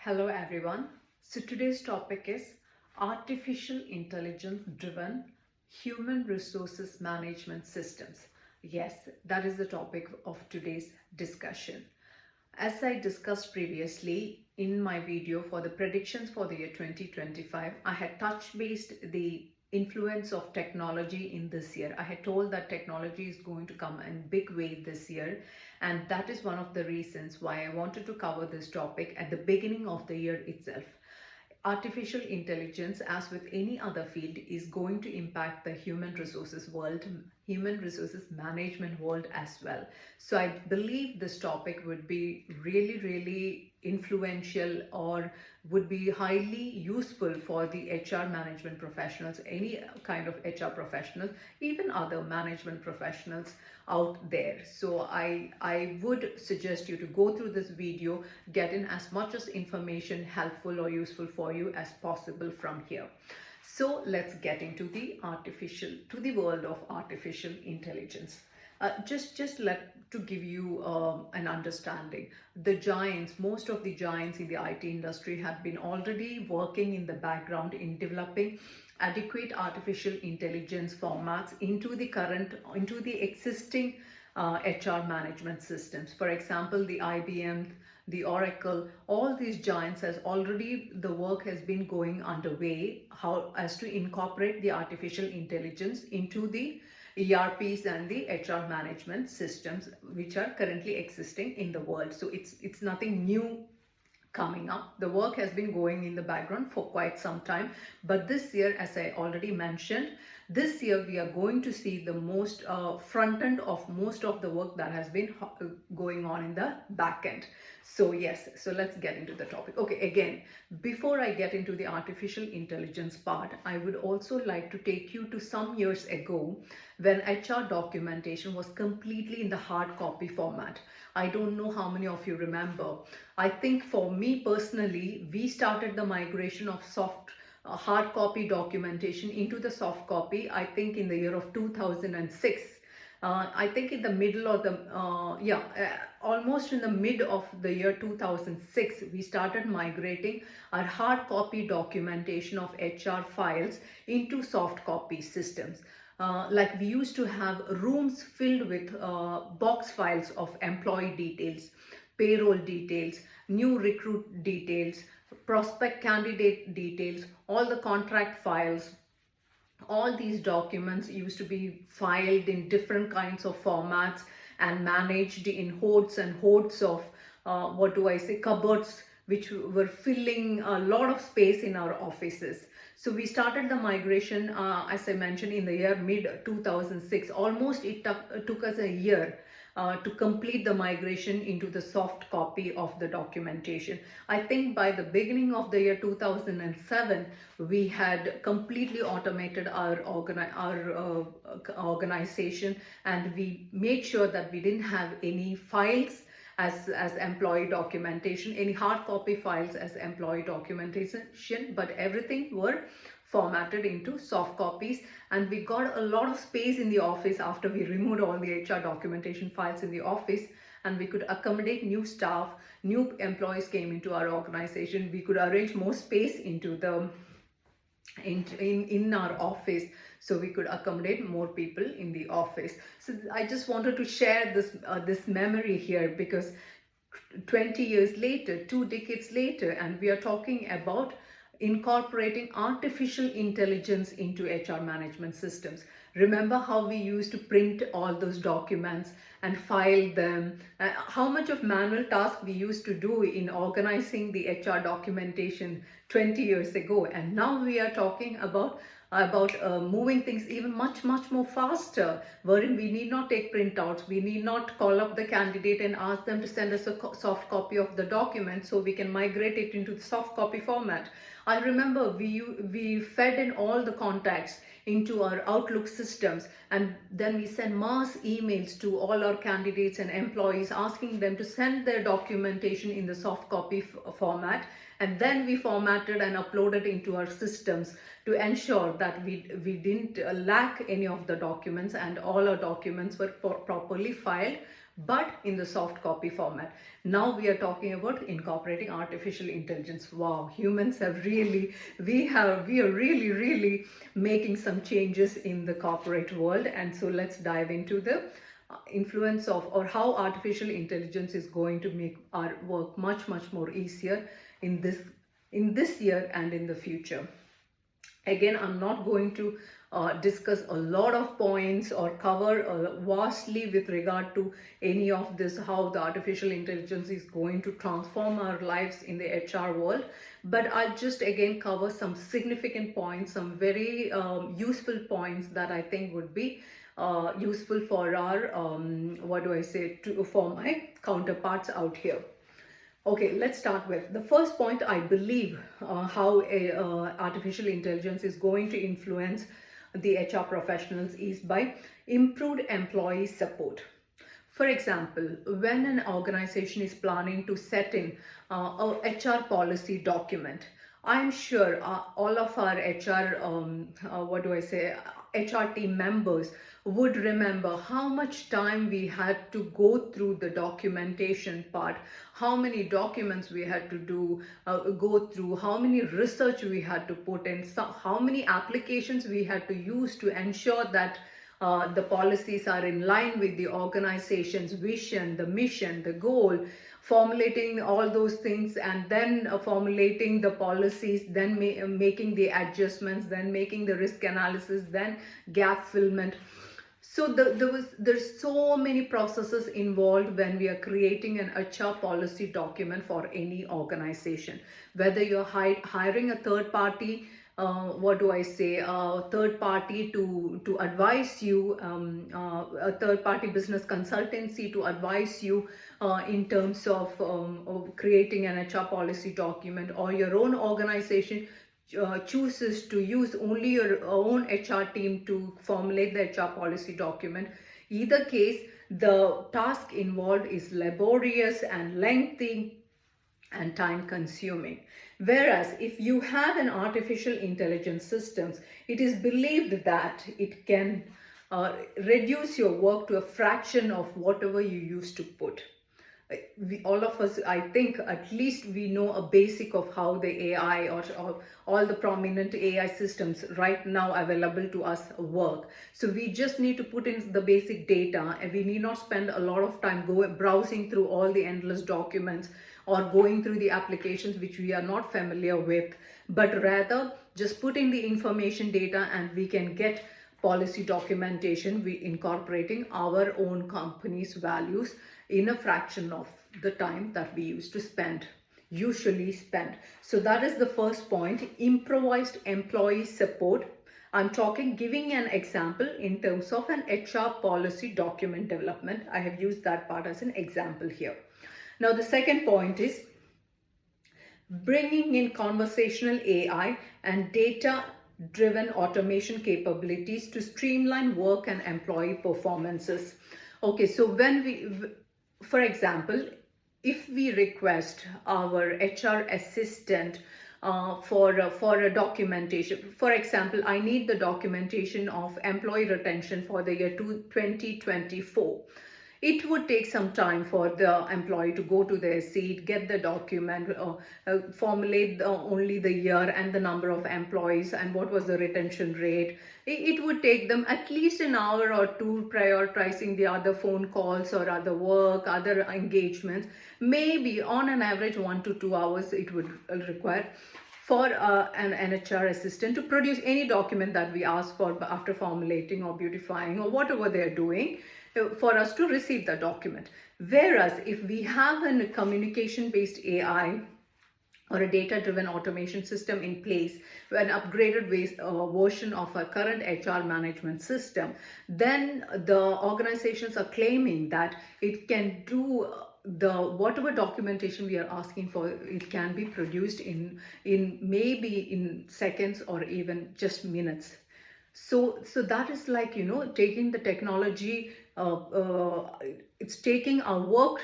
Hello everyone. So today's topic is artificial intelligence driven human resources management systems. Yes, that is the topic of today's discussion. As I discussed previously in my video for the predictions for the year 2025, I had touch based the influence of technology in this year. I had told that technology is going to come in big way this year, and that is one of the reasons why I wanted to cover this topic at the beginning of the year itself. Artificial intelligence, as with any other field, is going to impact the human resources world, human resources management world as well. So I believe this topic would be really influential, or would be highly useful for the HR management professionals, any kind of HR professionals, even other management professionals out there. So I would suggest you to go through this video, get in as much as information helpful or useful for you as possible from here. So let's get into the world of artificial intelligence. Just to give you an understanding, most of the giants in the IT industry have been already working in the background in developing adequate artificial intelligence formats into the existing HR management systems. For example, the IBM, the Oracle, all these giants the work has been going underway how as to incorporate the artificial intelligence into the ERPs and the HR management systems which are currently existing in the world. So it's nothing new coming up. The work has been going in the background for quite some time, but this year, as I already mentioned, this year we are going to see the most front end of most of the work that has been going on in the back end. So yes, so let's get into the topic. Okay, again, before I get into the artificial intelligence part, I would also like to take you to some years ago when HR documentation was completely in the hard copy format. I don't know how many of you remember. I think for me personally, we started the migration of hard copy documentation into the soft copy, I think in the year of 2006. I think in the middle of almost in the mid of the year 2006, we started migrating our hard copy documentation of HR files into soft copy systems. Like we used to have rooms filled with box files of employee details, payroll details, new recruit details, prospect candidate details, all the contract files. All these documents used to be filed in different kinds of formats and managed in hordes and hordes of cupboards, which were filling a lot of space in our offices. So we started the migration, as I mentioned, in the year mid 2006. Almost it took us a year to complete the migration into the soft copy of the documentation. I think by the beginning of the year 2007, we had completely automated our organization, and we made sure that we didn't have any files as employee documentation, any hard copy files as employee documentation, but everything were formatted into soft copies. And we got a lot of space in the office after we removed all the HR documentation files in the office, and we could accommodate new staff, new employees came into our organization. We could arrange more space into the in our office, so we could accommodate more people in the office. So I just wanted to share this memory here, because 20 years later, 2 decades later, and we are talking about incorporating artificial intelligence into HR management systems. Remember how we used to print all those documents and file them? How much of manual task we used to do in organizing the HR documentation 20 years ago, and now we are talking about moving things even much more faster, wherein we need not take printouts, we need not call up the candidate and ask them to send us a soft copy of the document so we can migrate it into the soft copy format. I remember we fed in all the contacts into our Outlook systems, and then we send mass emails to all our candidates and employees asking them to send their documentation in the soft copy format, and then we formatted and uploaded into our systems to ensure that we didn't lack any of the documents, and all our documents were properly filed but in the soft copy format. Now we are talking about incorporating artificial intelligence. Wow, humans have really, we are really making some changes in the corporate world. And so let's dive into the influence of, or how artificial intelligence is going to make our work much more easier in this year and in the future. Again, I'm not going to discuss a lot of points or cover vastly with regard to any of this, how the artificial intelligence is going to transform our lives in the HR world. But I'll just again cover some significant points, some very useful points that I think would be useful for our, for my counterparts out here. Okay, let's start with the first point. I believe how artificial intelligence is going to influence the HR professionals is by improved employee support. For example, when an organization is planning to set in a HR policy document, I'm sure all of our HR, HR team members would remember how much time we had to go through the documentation part, how many documents we had to go through, how many research we had to put in, how many applications we had to use to ensure that the policies are in line with the organization's vision, the mission, the goal, formulating all those things, and then formulating the policies, then making the adjustments, then making the risk analysis, then gap fillment. So there's so many processes involved when we are creating an HR policy document for any organization. Whether you're hiring a third party, third party to advise you, a third party business consultancy to advise you in terms of creating an HR policy document, or your own organization chooses to use only your own HR team to formulate the HR policy document. Either case, the task involved is laborious and lengthy and time consuming. Whereas if you have an artificial intelligence systems, it is believed that it can reduce your work to a fraction of whatever you used to put. All of us, I think, at least we know a basic of how the AI or all the prominent AI systems right now available to us work. So we just need to put in the basic data, and we need not spend a lot of time browsing through all the endless documents or going through the applications which we are not familiar with, but rather just putting the information data, and we can get policy documentation, we incorporating our own company's values in a fraction of the time that we usually spend. So that is the first point, improvised employee support. I'm giving an example in terms of an HR policy document development. I have used that part as an example here. Now the second point is bringing in conversational AI and data-driven automation capabilities to streamline work and employee performances. Okay, so for example, if we request our HR assistant for a documentation, for example, I need the documentation of employee retention for the year 2024. It would take some time for the employee to go to their seat, get the document, formulate only the year and the number of employees and what was the retention rate. It would take them at least an hour or two, prioritizing the other phone calls or other work, other engagements. Maybe on an average 1 to 2 hours it would require for an HR assistant to produce any document that we ask for after formulating or beautifying or whatever they're doing, for us to receive the document. Whereas if we have a communication-based AI or a data-driven automation system in place, an upgraded version of our current HR management system, then the organizations are claiming that it can do whatever documentation we are asking for, it can be produced in maybe in seconds or even just minutes. So that is like, taking the technology it's taking our work,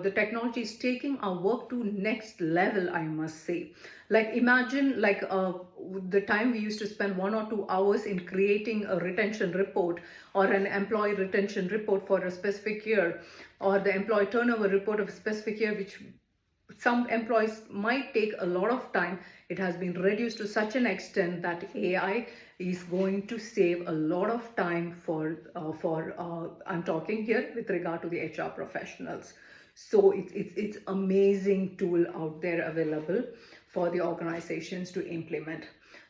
the technology is taking our work to next level, I must say. Like imagine like the time we used to spend 1 or 2 hours in creating a retention report or an employee retention report for a specific year, or the employee turnover report of a specific year, which some employees might take a lot of time. It has been reduced to such an extent that AI is going to save a lot of time for I'm talking here with regard to the HR professionals. So it's amazing tool out there available for the organizations to implement.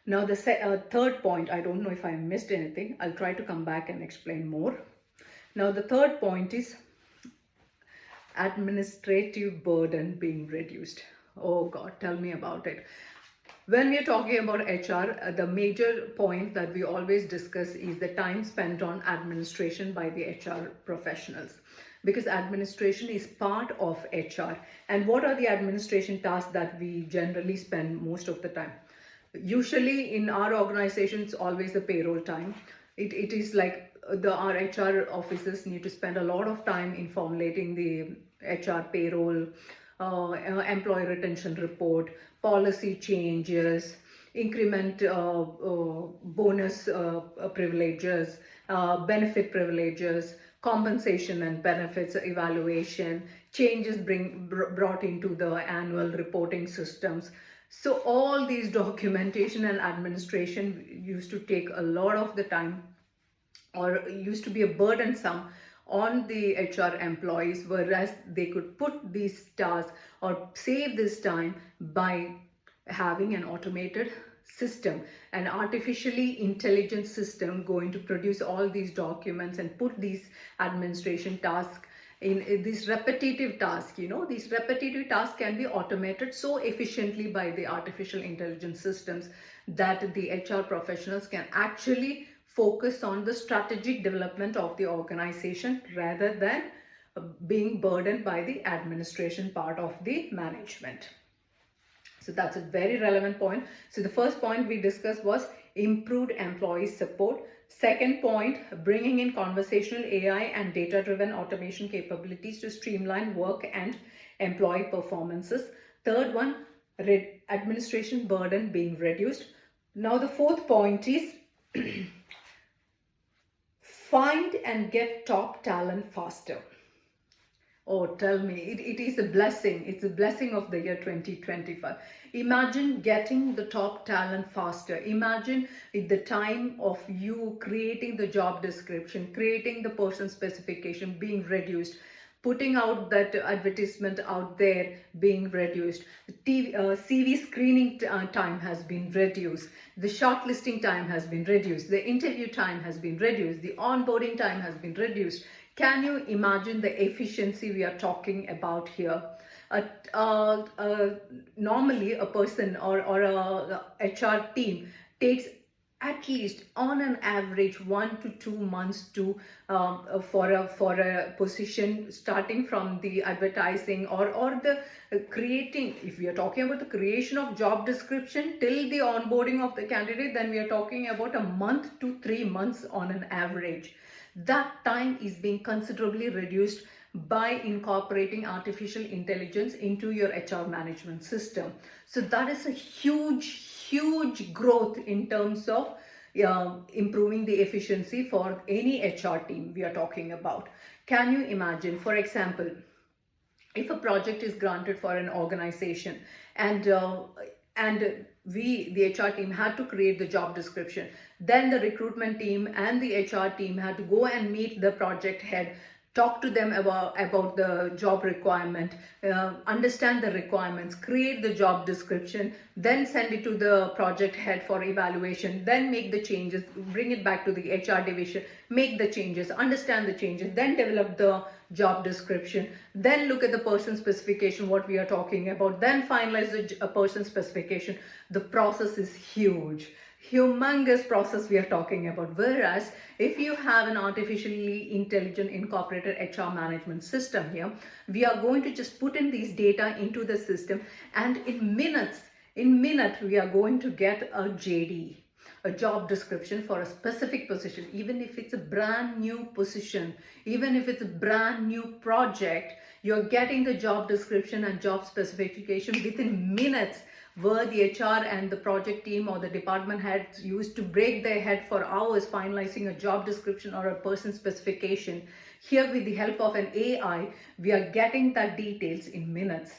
Now the third point, I don't know if I missed anything. I'll try to come back and explain more. Now the third point is administrative burden being reduced. Oh God, tell me about it. When we are talking about HR, the major point that we always discuss is the time spent on administration by the HR professionals, because administration is part of HR. And what are the administration tasks that we generally spend most of the time? Usually in our organizations, always the payroll time. It is like our HR officers need to spend a lot of time in formulating the HR payroll, employee retention report, policy changes, increment bonus privileges, benefit privileges, compensation and benefits evaluation, changes brought into the annual reporting systems. So all these documentation and administration used to take a lot of the time, or used to be a burdensome on the HR employees, whereas they could put these tasks or save this time by having an automated system, an artificially intelligent system going to produce all these documents and put these administration tasks in these repetitive tasks. These repetitive tasks can be automated so efficiently by the artificial intelligence systems that the HR professionals can actually focus on the strategic development of the organization rather than being burdened by the administration part of the management. So that's a very relevant point. So the first point we discussed was improved employee support. Second point, bringing in conversational AI and data-driven automation capabilities to streamline work and employee performances. Third one, administration burden being reduced. Now the fourth point is find and get top talent faster. Oh, tell me, it is a blessing. It's a blessing of the year 2025. Imagine getting the top talent faster. Imagine at the time of you creating the job description, creating the person specification being reduced, putting out that advertisement out there being reduced, the CV screening time has been reduced, the shortlisting time has been reduced, the interview time has been reduced, the onboarding time has been reduced. Can you imagine the efficiency we are talking about here? Normally a person or a HR team takes at least on an average 1 to 2 months to for a position, starting from the advertising or the creating. If we are talking about the creation of job description till the onboarding of the candidate, then we are talking about a month to 3 months on an average. That time is being considerably reduced by incorporating artificial intelligence into your HR management system. So that is a huge growth in terms of improving the efficiency for any HR team we are talking about. Can you imagine, for example, if a project is granted for an organization and we, the HR team, had to create the job description, then the recruitment team and the HR team had to go and meet the project head, talk to them about the job requirement, understand the requirements, create the job description, then send it to the project head for evaluation, then make the changes, bring it back to the HR division, make the changes, understand the changes, then develop the job description, then look at the person specification, what we are talking about, then finalize the person specification. The process is humongous process we are talking about. Whereas if you have an artificially intelligent incorporated HR management system here, we are going to just put in these data into the system, and in minutes we are going to get a JD. a job description for a specific position, even if it's a brand new position, even if it's a brand new project, you're getting the job description and job specification within minutes, where the HR and the project team or the department heads used to break their head for hours finalizing a job description or a person specification. Here, with the help of an AI, we are getting that details in minutes.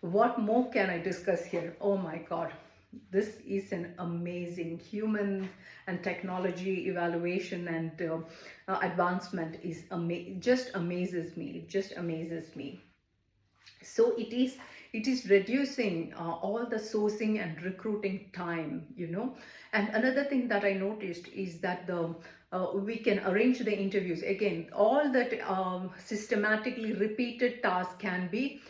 What more can I discuss here? Oh my God. This is an amazing human and technology evaluation and advancement is just amazes me. It just amazes me. So it is reducing all the sourcing and recruiting time, and another thing that I noticed is that the we can arrange the interviews again. All that systematically repeated tasks can be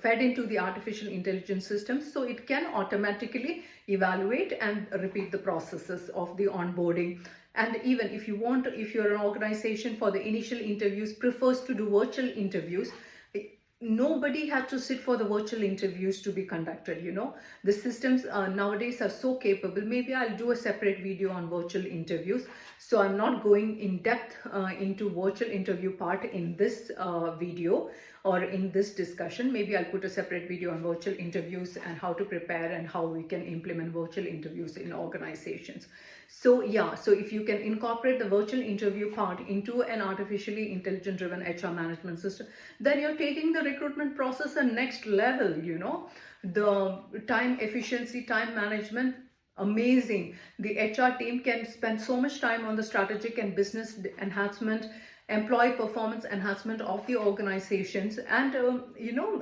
fed into the artificial intelligence system, so it can automatically evaluate and repeat the processes of the onboarding. And even if you want, if you're an organization for the initial interviews prefers to do virtual interviews, nobody had to sit for the virtual interviews to be conducted. The systems nowadays are so capable. Maybe I'll do a separate video on virtual interviews, so I'm not going in depth into virtual interview part in this video or in this discussion. Maybe I'll put a separate video on virtual interviews and how to prepare and how we can implement virtual interviews in organizations. So yeah, so if you can incorporate the virtual interview part into an artificially intelligent driven HR management system, then you're taking the recruitment process a next level. The time efficiency, time management, amazing. The HR team can spend so much time on the strategic and business enhancement, employee performance enhancement of the organizations, and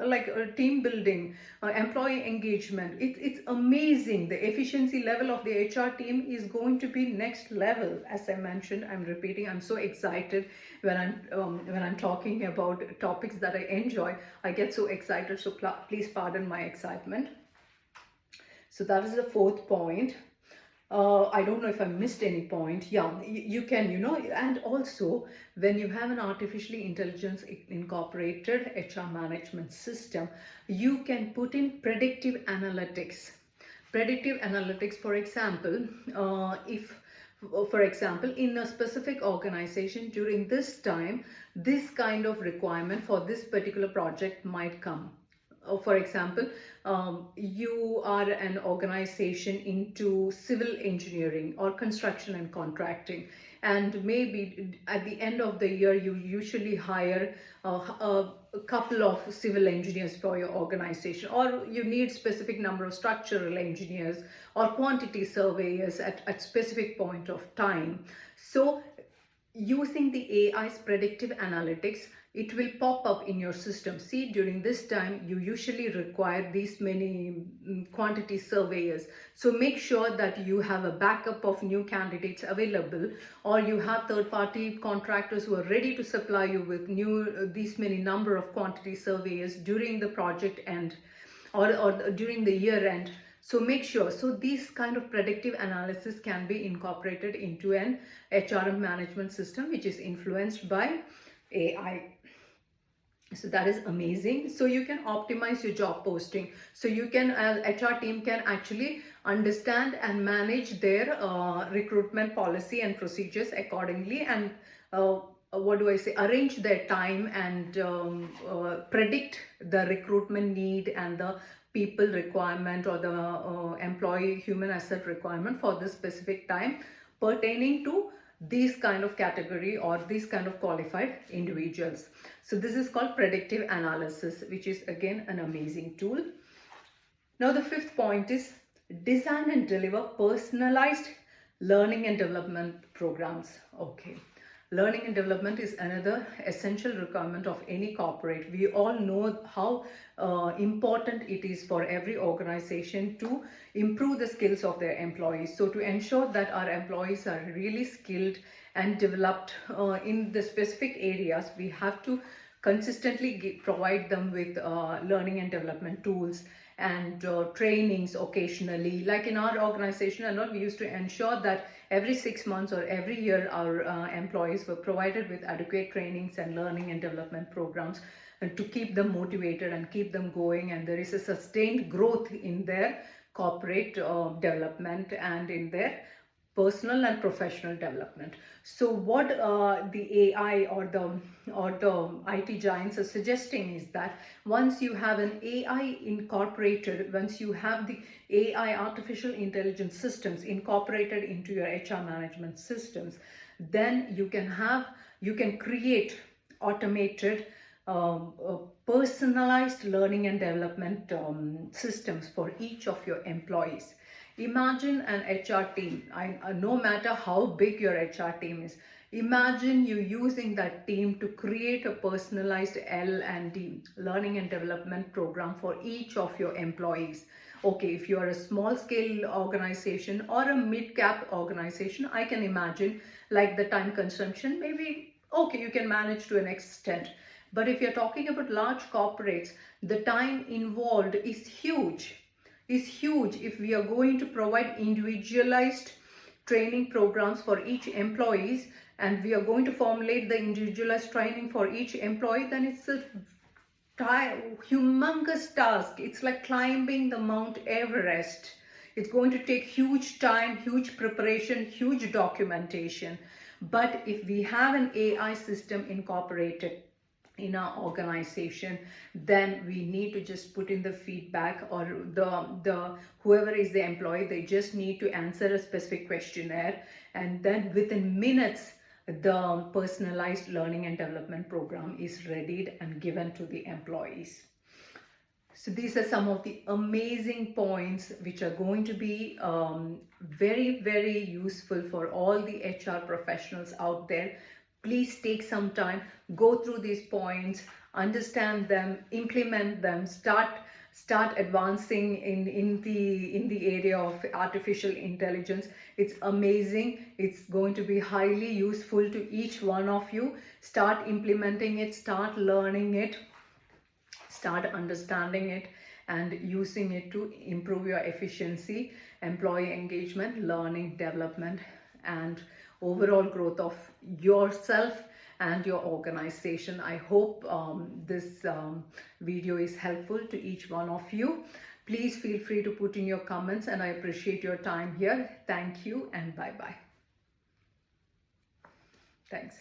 like team building, employee engagement. It's amazing. The efficiency level of the HR team is going to be next level. As I mentioned, I'm repeating, I'm so excited when I'm talking about topics that I enjoy. I get so excited, so please pardon my excitement. So that is the fourth point. I don't know if I missed any point. Yeah, you can, and also when you have an artificially intelligence incorporated HR management system, you can put in predictive analytics. Predictive analytics, for example, for example, in a specific organization during this time, this kind of requirement for this particular project might come. For example, you are an organization into civil engineering or construction and contracting, and maybe at the end of the year you usually hire a couple of civil engineers for your organization, or you need specific number of structural engineers or quantity surveyors at specific point of time. So using the AI's predictive analytics, it will pop up in your system. See, during this time you usually require these many quantity surveyors, so make sure that you have a backup of new candidates available, or you have third-party contractors who are ready to supply you with these many number of quantity surveyors during the project end, or during the year end. So make sure, so these kind of predictive analysis can be incorporated into an HRM management system which is influenced by AI. So that is amazing. So you can optimize your job posting. So you can, HR team can actually understand and manage their recruitment policy and procedures accordingly, and arrange their time and predict the recruitment need and the people requirement, or the employee human asset requirement for this specific time pertaining to these kind of category or these kind of qualified individuals. So this is called predictive analysis, which is again an amazing tool. Now the fifth point is design and deliver personalized learning and development programs. Okay. Learning and development is another essential requirement of any corporate. We all know how important it is for every organization to improve the skills of their employees. So to ensure that our employees are really skilled and developed in the specific areas, we have to consistently provide them with learning and development tools and trainings occasionally. Like in our organization, we used to ensure that every 6 months or every year our employees were provided with adequate trainings and learning and development programs, and to keep them motivated and keep them going, and there is a sustained growth in their corporate development and in their personal and professional development. So what the AI or the IT giants are suggesting is that once you have an AI incorporated, once you have the AI artificial intelligence systems incorporated into your HR management systems, then you can create automated personalized learning and development systems for each of your employees. Imagine an HR team. No matter how big your HR team is, imagine you using that team to create a personalized L&D, learning and development program for each of your employees. Okay, if you are a small scale organization or a mid-cap organization, I can imagine like the time consumption, maybe, okay, you can manage to an extent. But if you're talking about large corporates, the time involved is huge. If we are going to provide individualized training programs for each employees, and we are going to formulate the individualized training for each employee, then it's a humongous task. It's like climbing the Mount Everest. It's going to take huge time, huge preparation, huge documentation. But if we have an AI system incorporated in our organization, then we need to just put in the feedback, or the whoever is the employee, they just need to answer a specific questionnaire, and then within minutes the personalized learning and development program is readied and given to the employees. So these are some of the amazing points which are going to be very useful for all the HR professionals out there. Please take some time, go through these points, understand them, implement them, start advancing in the area of artificial intelligence. It's amazing. It's going to be highly useful to each one of you. Start implementing it, start learning it, start understanding it, and using it to improve your efficiency, employee engagement, learning, development, and overall growth of yourself and your organization. I hope this video is helpful to each one of you. Please feel free to put in your comments, and I appreciate your time here. Thank you and bye-bye. Thanks.